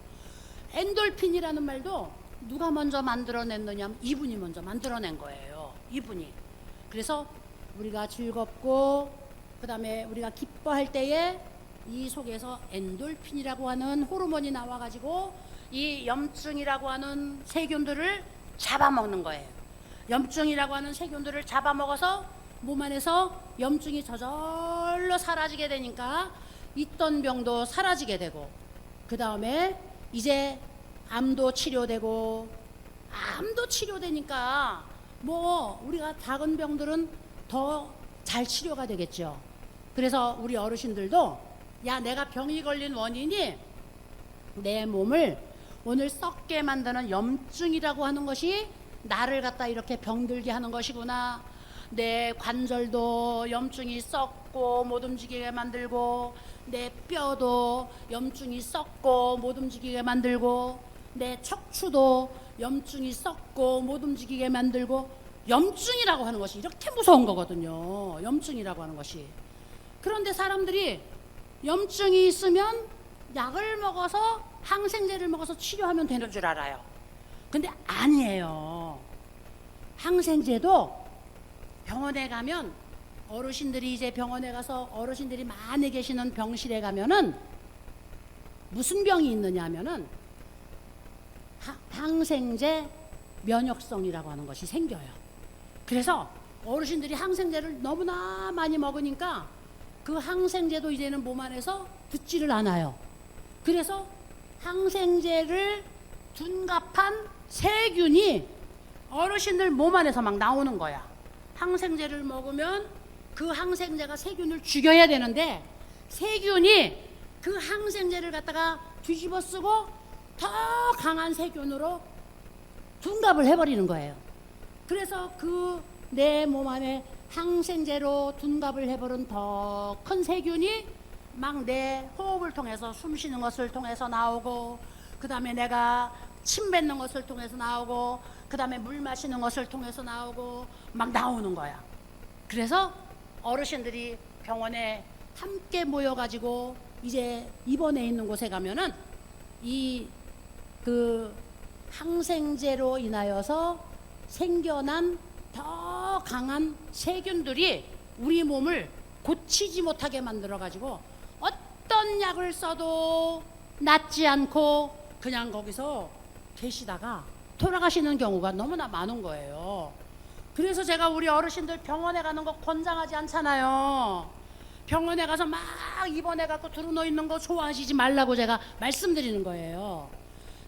엔돌핀이라는 말도 누가 먼저 만들어냈느냐 하면 이분이 먼저 만들어낸 거예요. 이분이. 그래서 우리가 즐겁고 그 다음에 우리가 기뻐할 때에 이 속에서 엔돌핀이라고 하는 호르몬이 나와가지고 이 염증이라고 하는 세균들을 잡아먹는 거예요. 염증이라고 하는 세균들을 잡아먹어서 몸 안에서 염증이 저절로 사라지게 되니까 있던 병도 사라지게 되고 그 다음에 이제 암도 치료되고 암도 치료되니까 뭐 우리가 작은 병들은 더 잘 치료가 되겠죠. 그래서 우리 어르신들도 야, 내가 병이 걸린 원인이 내 몸을 오늘 썩게 만드는 염증이라고 하는 것이 나를 갖다 이렇게 병들게 하는 것이구나. 내 관절도 염증이 썩고 못 움직이게 만들고 내 뼈도 염증이 썩고 못 움직이게 만들고 내 척추도 염증이 썩고 못 움직이게 만들고 염증이라고 하는 것이 이렇게 무서운 거거든요. 염증이라고 하는 것이. 그런데 사람들이 염증이 있으면 약을 먹어서 항생제를 먹어서 치료하면 되는 줄 알아요. 근데 아니에요. 항생제도 병원에 가면 어르신들이 이제 병원에 가서 어르신들이 많이 계시는 병실에 가면은 무슨 병이 있느냐 하면은 항생제 면역성이라고 하는 것이 생겨요. 그래서 어르신들이 항생제를 너무나 많이 먹으니까 그 항생제도 이제는 몸 안에서 듣지를 않아요. 그래서 항생제를 둔갑한 세균이 어르신들 몸 안에서 막 나오는 거야. 항생제를 먹으면 그 항생제가 세균을 죽여야 되는데 세균이 그 항생제를 갖다가 뒤집어 쓰고 더 강한 세균으로 둔갑을 해버리는 거예요. 그래서 그 내 몸 안에 항생제로 둔갑을 해버린 더 큰 세균이 막 내 호흡을 통해서 숨 쉬는 것을 통해서 나오고 그 다음에 내가 침 뱉는 것을 통해서 나오고 그 다음에 물 마시는 것을 통해서 나오고 막 나오는 거야. 그래서 어르신들이 병원에 함께 모여가지고 이제 입원해 있는 곳에 가면은 이 그 항생제로 인하여서 생겨난 더 강한 세균들이 우리 몸을 고치지 못하게 만들어 가지고 어떤 약을 써도 낫지 않고 그냥 거기서 계시다가 돌아가시는 경우가 너무나 많은 거예요. 그래서 제가 우리 어르신들 병원에 가는 거 권장하지 않잖아요. 병원에 가서 막 입원해 갖고 들어누워 있는 거 좋아하시지 말라고 제가 말씀드리는 거예요.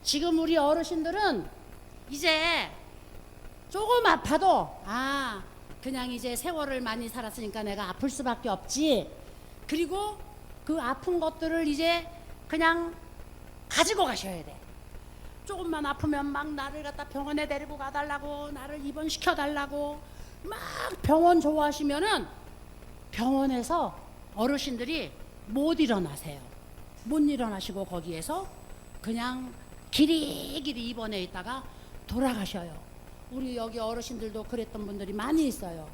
지금 우리 어르신들은 이제 조금 아파도 그냥 이제 세월을 많이 살았으니까 내가 아플 수밖에 없지. 그리고 그 아픈 것들을 이제 그냥 가지고 가셔야 돼. 조금만 아프면 막 나를 갖다 병원에 데리고 가달라고, 나를 입원시켜 달라고 막 병원 좋아하시면은 병원에서 어르신들이 못 일어나세요. 못 일어나시고 거기에서 그냥 길이길이 입원해 있다가 돌아가셔요. 우리 여기 어르신들도 그랬던 분들이 많이 있어요.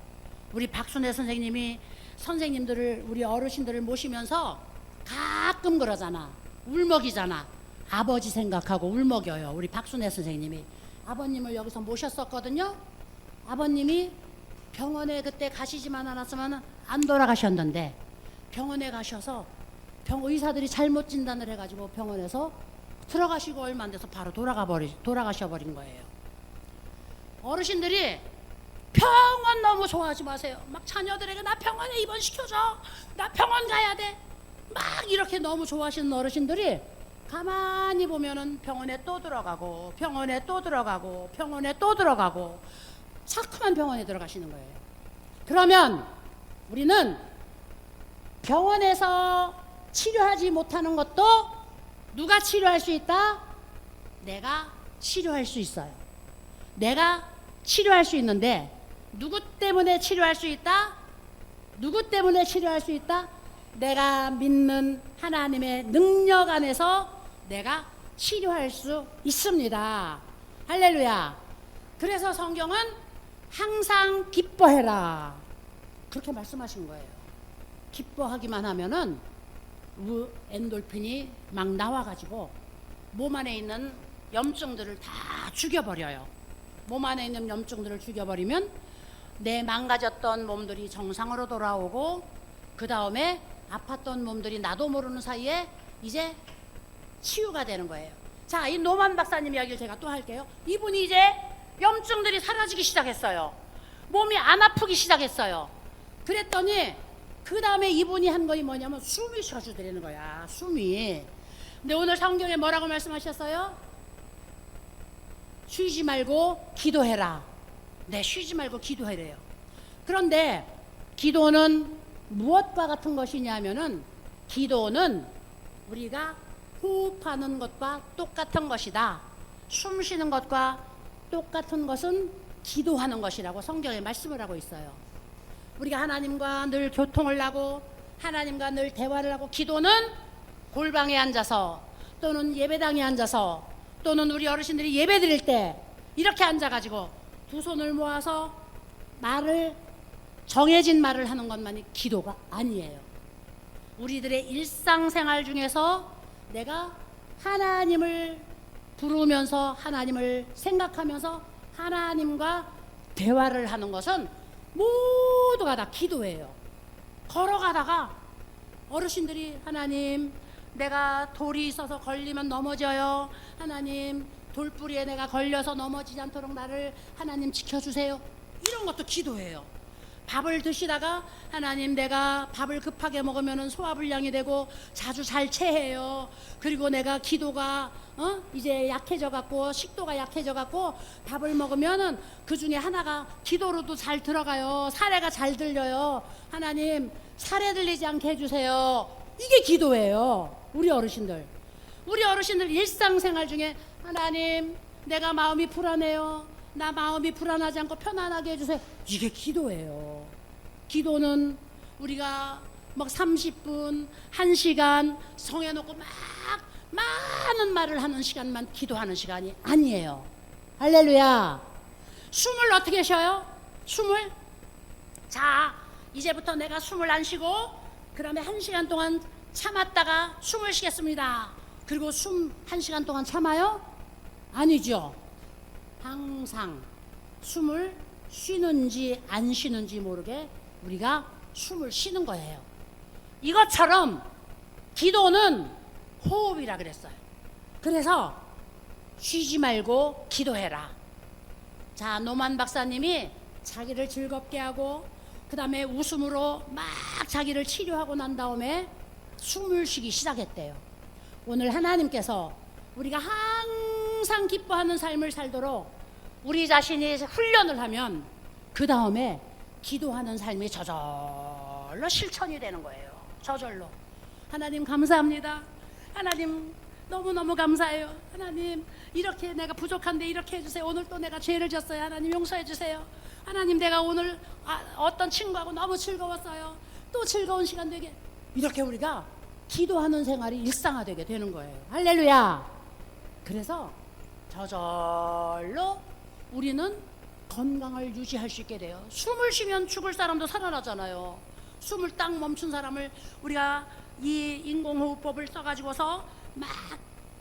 우리 박순애 선생님이 선생님들을, 우리 어르신들을 모시면서 가끔 그러잖아. 울먹이잖아. 아버지 생각하고 울먹여요. 우리 박순애 선생님이 아버님을 여기서 모셨었거든요. 아버님이 병원에 그때 가시지만 않았으면 안 돌아가셨는데, 병원에 가셔서 의사들이 잘못 진단을 해가지고 병원에서 들어가시고 얼마 안 돼서 바로 돌아가셔버린 거예요. 어르신들이 병원 너무 좋아하지 마세요. 막 자녀들에게 나 병원에 입원시켜줘, 나 병원 가야 돼, 막 이렇게 너무 좋아하시는 어르신들이 가만히 보면은 병원에 또 들어가고 병원에 또 들어가고 병원에 또 들어가고 자꾸만 병원에 들어가시는 거예요. 그러면 우리는 병원에서 치료하지 못하는 것도 누가 치료할 수 있다? 내가 치료할 수 있어요. 내가 치료할 수 있는데 누구 때문에 치료할 수 있다? 누구 때문에 치료할 수 있다? 내가 믿는 하나님의 능력 안에서 내가 치료할 수 있습니다. 할렐루야. 그래서 성경은 항상 기뻐해라, 그렇게 말씀하신 거예요. 기뻐하기만 하면은 엔돌핀이 막 나와가지고 몸 안에 있는 염증들을 다 죽여버려요. 몸 안에 있는 염증들을 죽여버리면 내 망가졌던 몸들이 정상으로 돌아오고, 그 다음에 아팠던 몸들이 나도 모르는 사이에 이제 치유가 되는 거예요. 자, 이 노만 박사님 이야기를 제가 또 할게요. 이분이 이제 염증들이 사라지기 시작했어요. 몸이 안 아프기 시작했어요. 그랬더니 그 다음에 이분이 한 거이 뭐냐면 숨이 쉬어주드리는 거야. 숨이. 근데 오늘 성경에 뭐라고 말씀하셨어요? 쉬지 말고 기도해라. 네, 쉬지 말고 기도해래요. 그런데 기도는 무엇과 같은 것이냐면은, 기도는 우리가 호흡하는 것과 똑같은 것이다. 숨 쉬는 것과 똑같은 것은 기도하는 것이라고 성경에 말씀을 하고 있어요. 우리가 하나님과 늘 교통을 하고 하나님과 늘 대화를 하고, 기도는 골방에 앉아서 또는 예배당에 앉아서 또는 우리 어르신들이 예배 드릴 때 이렇게 앉아가지고 두 손을 모아서 정해진 말을 하는 것만이 기도가 아니에요. 우리들의 일상생활 중에서 내가 하나님을 부르면서 하나님을 생각하면서 하나님과 대화를 하는 것은 모두가 다 기도예요. 걸어가다가 어르신들이 하나님, 내가 돌이 있어서 걸리면 넘어져요. 하나님, 돌뿌리에 내가 걸려서 넘어지지 않도록 나를 하나님 지켜주세요. 이런 것도 기도예요. 밥을 드시다가 하나님, 내가 밥을 급하게 먹으면 소화불량이 되고 자주 잘 체해요. 그리고 내가 기도가 이제 약해져 갖고 식도가 약해져 갖고 밥을 먹으면은 그 중에 하나가 기도로도 잘 들어가요. 사례가 잘 들려요. 하나님, 사례 들리지 않게 해주세요. 이게 기도예요. 우리 어르신들 일상생활 중에 하나님, 내가 마음이 불안해요. 나 마음이 불안하지 않고 편안하게 해주세요. 이게 기도예요. 기도는 우리가 막 30분, 1시간 성해놓고 막 많은 말을 하는 시간만 기도하는 시간이 아니에요. 할렐루야. 숨을 어떻게 쉬어요? 숨을, 자, 이제부터 내가 숨을 안 쉬고 그 다음에 1시간 동안 참았다가 숨을 쉬겠습니다. 그리고 숨 1시간 동안 참아요? 아니죠. 항상 숨을 쉬는지 안 쉬는지 모르게 우리가 숨을 쉬는 거예요. 이것처럼 기도는 호흡이라 그랬어요. 그래서 쉬지 말고 기도해라. 자, 노만 박사님이 자기를 즐겁게 하고 그 다음에 웃음으로 막 자기를 치료하고 난 다음에 숨을 쉬기 시작했대요. 오늘 하나님께서 우리가 항상 기뻐하는 삶을 살도록 우리 자신이 훈련을 하면 그 다음에 기도하는 삶이 저절로 실천이 되는 거예요. 저절로. 하나님 감사합니다. 하나님 너무너무 감사해요. 하나님, 이렇게 내가 부족한데 이렇게 해주세요. 오늘 또 내가 죄를 졌어요. 하나님 용서해 주세요. 하나님, 내가 오늘 어떤 친구하고 너무 즐거웠어요. 또 즐거운 시간 되게. 이렇게 우리가 기도하는 생활이 일상화되게 되는 거예요. 할렐루야. 그래서 저절로 우리는 건강을 유지할 수 있게 돼요. 숨을 쉬면 죽을 사람도 살아나잖아요. 숨을 딱 멈춘 사람을 우리가 이 인공호흡법을 써가지고서 막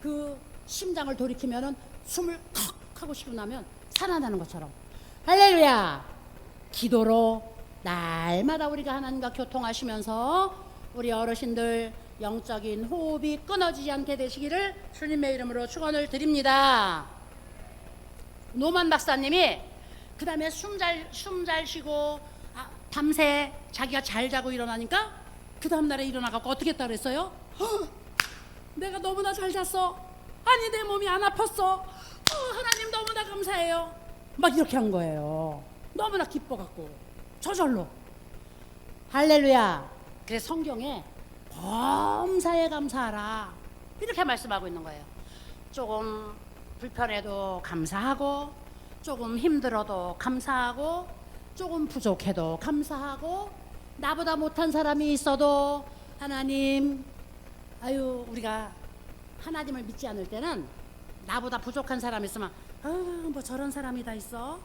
그 심장을 돌이키면은 숨을 컥 하고 쉬고 나면 살아나는 것처럼. 할렐루야. 기도로 날마다 우리가 하나님과 교통하시면서 우리 어르신들 영적인 호흡이 끊어지지 않게 되시기를 주님의 이름으로 축원을 드립니다. 노만 박사님이 그 다음에 숨 잘 쉬고 밤새 자기가 잘 자고 일어나니까 그 다음날에 일어나갖고 어떻게 했다 그랬어요? 내가 너무나 잘 잤어. 아니 내 몸이 안 아팠어. 하나님 너무나 감사해요. 막 이렇게 한 거예요. 너무나 기뻐갖고 저절로. 할렐루야. 그래서 성경에 범사에 감사하라 이렇게 말씀하고 있는 거예요. 조금 불편해도 감사하고, 조금 힘들어도 감사하고, 조금 부족해도 감사하고, 나보다 못한 사람이 있어도 하나님, 우리가 하나님을 믿지 않을 때는 나보다 부족한 사람이 있으면 뭐 저런 사람이 다 있어,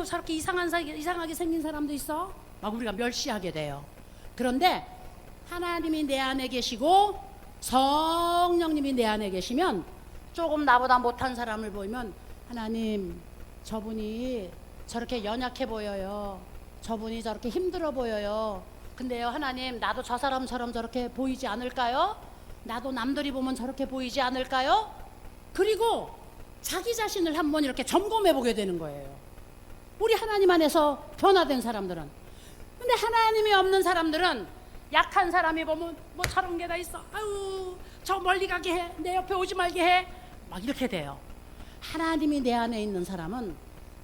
저렇게 이상하게 생긴 사람도 있어, 막 우리가 멸시하게 돼요. 그런데 하나님이 내 안에 계시고 성령님이 내 안에 계시면 조금 나보다 못한 사람을 보이면 하나님, 저분이 저렇게 연약해 보여요. 저분이 저렇게 힘들어 보여요. 근데요 하나님, 나도 저 사람처럼 저렇게 보이지 않을까요? 나도 남들이 보면 저렇게 보이지 않을까요? 그리고 자기 자신을 한번 이렇게 점검해 보게 되는 거예요. 우리 하나님 안에서 변화된 사람들은. 근데 하나님이 없는 사람들은 약한 사람이 보면 뭐 저런 게 다 있어, 저 멀리 가게 해, 내 옆에 오지 말게 해, 막 이렇게 돼요. 하나님이 내 안에 있는 사람은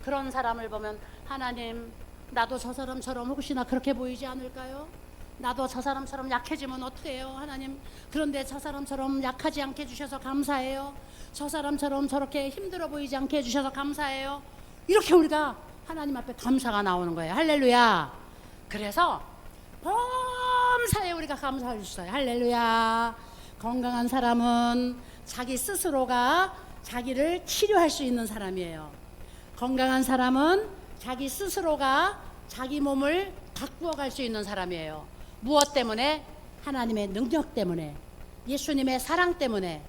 그런 사람을 보면 하나님, 나도 저 사람처럼 혹시나 그렇게 보이지 않을까요? 나도 저 사람처럼 약해지면 어떡해요 하나님. 그런데 저 사람처럼 약하지 않게 해주셔서 감사해요. 저 사람처럼 저렇게 힘들어 보이지 않게 해주셔서 감사해요. 이렇게 우리가 하나님 앞에 감사가 나오는 거예요. 할렐루야. 그래서 범사에 우리가 감사할 수 있어요. 할렐루야. 건강한 사람은 자기 스스로가 자기를 치료할 수 있는 사람이에요. 건강한 사람은 자기 스스로가 자기 몸을 바꾸어 갈 수 있는 사람이에요. 무엇 때문에? 하나님의 능력 때문에, 예수님의 사랑 때문에,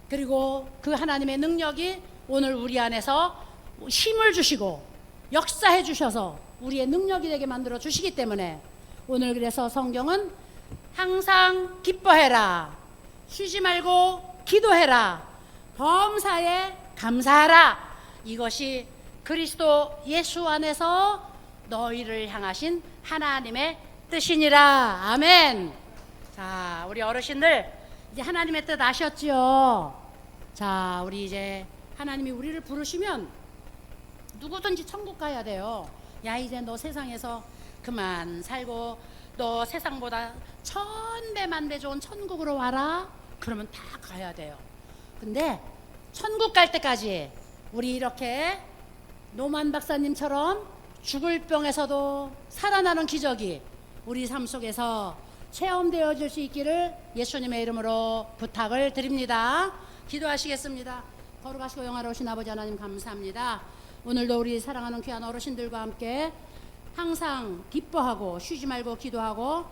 그리고 그 하나님의 능력이 오늘 우리 안에서 힘을 주시고 역사해 주셔서 우리의 능력이 되게 만들어 주시기 때문에 오늘 그래서 성경은 항상 기뻐해라, 쉬지 말고 기도해라, 범사에 감사하라, 이것이 그리스도 예수 안에서 너희를 향하신 하나님의 뜻이니라. 아멘. 자, 우리 어르신들 이제 하나님의 뜻 아셨죠? 자, 우리 이제 하나님이 우리를 부르시면 누구든지 천국 가야 돼요. 야, 이제 너 세상에서 그만 살고 너 세상보다 1000배 만배 좋은 천국으로 와라. 그러면 다 가야 돼요. 근데 천국 갈 때까지 우리 이렇게 노만 박사님처럼 죽을 병에서도 살아나는 기적이 우리 삶 속에서 체험되어질 수 있기를 예수님의 이름으로 부탁을 드립니다. 기도하시겠습니다. 거룩하시고 영화로우신 아버지 하나님, 감사합니다. 오늘도 우리 사랑하는 귀한 어르신들과 함께 항상 기뻐하고 쉬지 말고 기도하고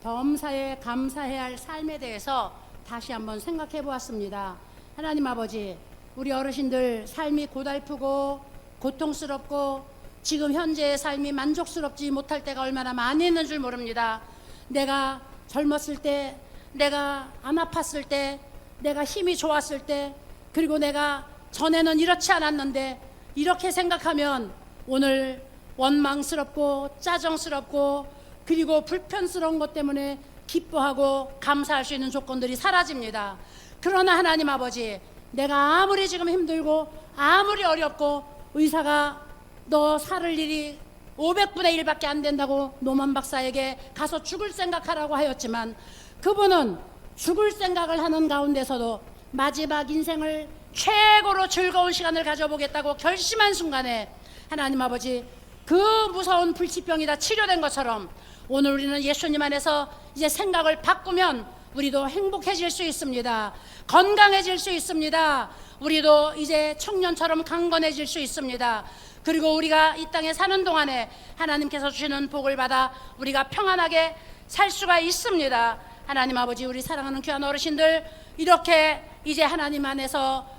범사에 감사해야 할 삶에 대해서 다시 한번 생각해 보았습니다. 하나님 아버지, 우리 어르신들 삶이 고달프고 고통스럽고 지금 현재의 삶이 만족스럽지 못할 때가 얼마나 많이 있는 줄 모릅니다. 내가 젊었을 때, 내가 안 아팠을 때, 내가 힘이 좋았을 때, 그리고 내가 전에는 이렇지 않았는데, 이렇게 생각하면 오늘 원망스럽고 짜증스럽고 그리고 불편스러운 것 때문에 기뻐하고 감사할 수 있는 조건들이 사라집니다. 그러나 하나님 아버지, 내가 아무리 지금 힘들고 아무리 어렵고 의사가 너 살을 일이 500분의 1밖에 안 된다고 노만 박사에게 가서 죽을 생각하라고 하였지만, 그분은 죽을 생각을 하는 가운데서도 마지막 인생을 최고로 즐거운 시간을 가져보겠다고 결심한 순간에 하나님 아버지, 그 무서운 불치병이 다 치료된 것처럼 오늘 우리는 예수님 안에서 이제 생각을 바꾸면 우리도 행복해질 수 있습니다. 건강해질 수 있습니다. 우리도 이제 청년처럼 강건해질 수 있습니다. 그리고 우리가 이 땅에 사는 동안에 하나님께서 주시는 복을 받아 우리가 평안하게 살 수가 있습니다. 하나님 아버지, 우리 사랑하는 귀한 어르신들, 이렇게 이제 하나님 안에서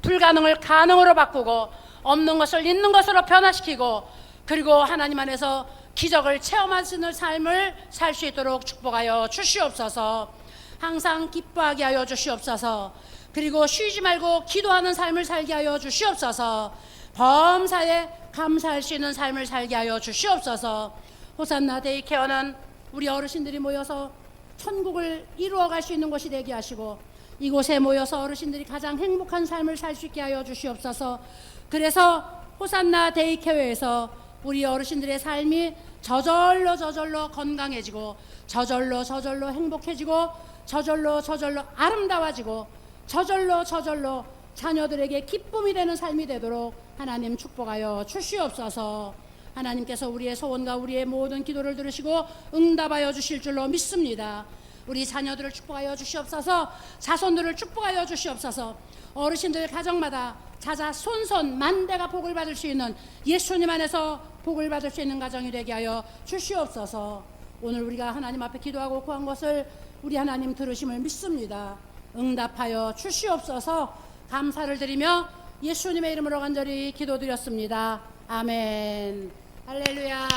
불가능을 가능으로 바꾸고 없는 것을 있는 것으로 변화시키고, 그리고 하나님 안에서 기적을 체험하시는 삶을 살 수 있도록 축복하여 주시옵소서. 항상 기뻐하게 하여 주시옵소서. 그리고 쉬지 말고 기도하는 삶을 살게 하여 주시옵소서. 범사에 감사할 수 있는 삶을 살게 하여 주시옵소서. 호산나 데이케어는 우리 어르신들이 모여서 천국을 이루어갈 수 있는 곳이 되게 하시고, 이곳에 모여서 어르신들이 가장 행복한 삶을 살 수 있게 하여 주시옵소서. 그래서 호산나 데이케어에서 우리 어르신들의 삶이 저절로 건강해지고, 저절로 행복해지고, 저절로 아름다워지고, 저절로 자녀들에게 기쁨이 되는 삶이 되도록 하나님 축복하여 주시옵소서. 하나님께서 우리의 소원과 우리의 모든 기도를 들으시고 응답하여 주실 줄로 믿습니다. 우리 자녀들을 축복하여 주시옵소서. 자손들을 축복하여 주시옵소서. 어르신들 가정마다 자손 만대가 복을 받을 수 있는, 예수님 안에서 복을 받을 수 있는 가정이 되게 하여 주시옵소서. 오늘 우리가 하나님 앞에 기도하고 구한 것을 우리 하나님 들으심을 믿습니다. 응답하여 주시옵소서. 감사를 드리며 예수님의 이름으로 간절히 기도드렸습니다. 아멘. 할렐루야.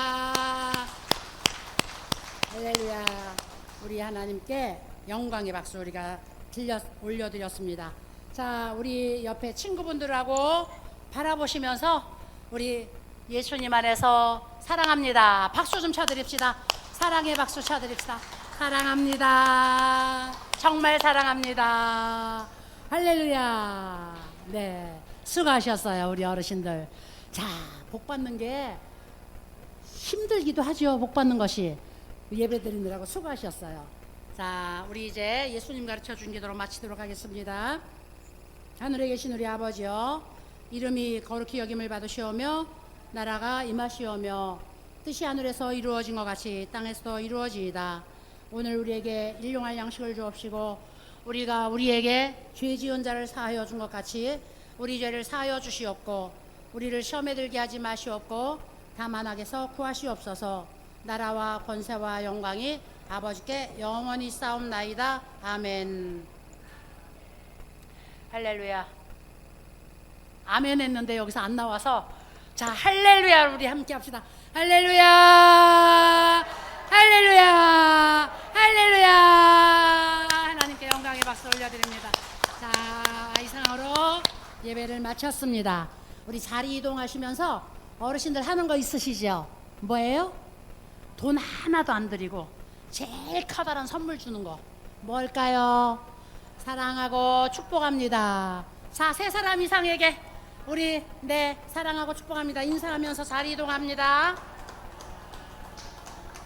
할렐루야. 우리 하나님께 영광의 박수 우리가 올려드렸습니다. 자, 우리 옆에 친구분들하고 바라보시면서 우리 예수님 안에서 사랑합니다. 박수 좀 쳐드립시다. 사랑의 박수 쳐드립시다. 사랑합니다. 정말 사랑합니다. 할렐루야. 네, 수고하셨어요, 우리 어르신들. 자, 복 받는 게 힘들기도 하죠. 복 받는 것이. 예배 드리느라고 수고하셨어요. 자, 우리 이제 예수님 가르쳐 준 기도로 마치도록 하겠습니다. 하늘에 계신 우리 아버지여, 이름이 거룩히 여김을 받으시오며 나라가 임하시오며 뜻이 하늘에서 이루어진 것 같이 땅에서도 이루어지이다. 오늘 우리에게 일용할 양식을 주옵시고, 우리가 우리에게 죄 지은 자를 사하여 준 것 같이 우리 죄를 사하여 주시옵고, 우리를 시험에 들게 하지 마시옵고 다만 악에서 구하시옵소서. 나라와 권세와 영광이 아버지께 영원히 싸움나이다. 아멘. 할렐루야. 아멘 했는데 여기서 안 나와서, 자, 할렐루야 우리 함께 합시다. 할렐루야. 할렐루야. 할렐루야. 하나님께 영광의 박수 올려드립니다. 자, 이상으로 예배를 마쳤습니다. 우리 자리 이동하시면서 어르신들 하는 거 있으시죠? 뭐예요? 돈 하나도 안 드리고 제일 커다란 선물 주는 거 뭘까요? 사랑하고 축복합니다. 자, 세 사람 이상에게 우리 사랑하고 축복합니다 인사하면서 자리 이동합니다.